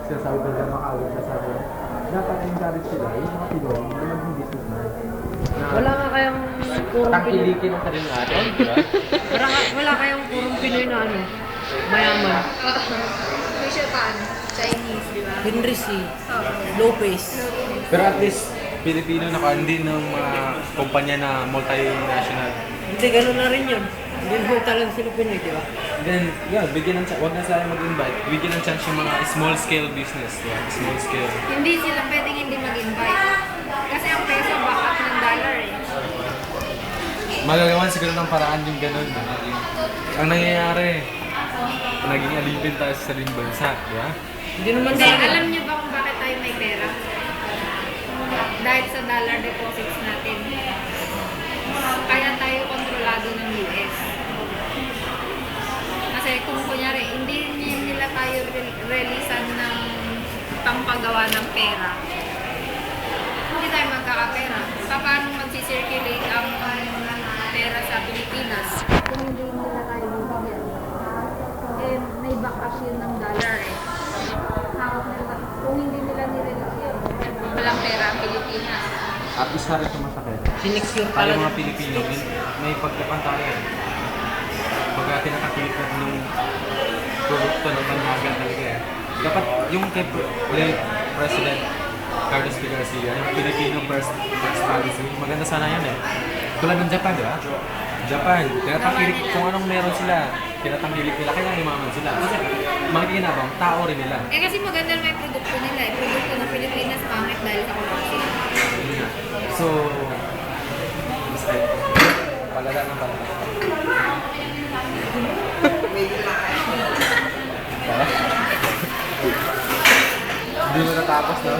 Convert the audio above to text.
sinasabi ko nila makawin sa sarili. Dapat encourage sila, yung mga Pinoy, na maging businessman. Wala nga kayang purong Pinoy. Tangkilikin ang sarili natin, di ba? Wala kayang purong Pinoy na ano, mayaman. Michelle Pan, Chinese, di ba? Henry C. Oo. Lopez. Pero at least, Pilipino na hindi ng mga kumpanya na multinational. Hindi, gano'n na rin yun. Hindi naman talaga sila Pinoy, di ba? Then, yeah, bigyan ng chance. Huwag na sila mag-invite. Bigyan ng chance yung mga small scale business. Yeah, small scale. Hindi sila pwedeng hindi mag-invite. Kasi ang peso backup ng dollar eh. Magagawan siguro ng paraan yung ganun. Ang nangyayari, naging alipin tayo sa sariling bansa, di ba? Hindi naman Hindi, talaga. alam niyo ba kung bakit tayo may pera? Dahil sa dollar deposits natin. Kaya tayo kontrolado ng US. Kasi kung kunyari, hindi nila tayo releasean ng pampagawa ng pera, hindi tayo magkakapera. Paano magsisirculate ang pera sa Pilipinas? Kung hindi nila tayo bibigyan. Eh, may backup yun ng dollar eh. Hawak nila. Kung hindi nila nirelease yun, walang pera ang Pilipinas. At isa rin sumasakit. Sinexure Tayo talaga. mga Pilipino, may pagkapantayan. Pagka pinakakulit natin ng produkto ng banyaga talaga eh. Dapat yung kay President Carlos P. Garcia, yung Filipino first policy, maganda sana yan eh. Tulad ng Japan, di ba? Japan, tinatangkilik kung anong meron sila, tinatangkilik nila, kaya yumaman sila. Kasi makikinabang, tao rin nila. Eh kasi maganda naman yung produkto nila eh. Produkto ng Pilipinas pangit dahil sa korupsyon. Yun nga. So, basta, palala ng palala. Hindi mo natapos, no?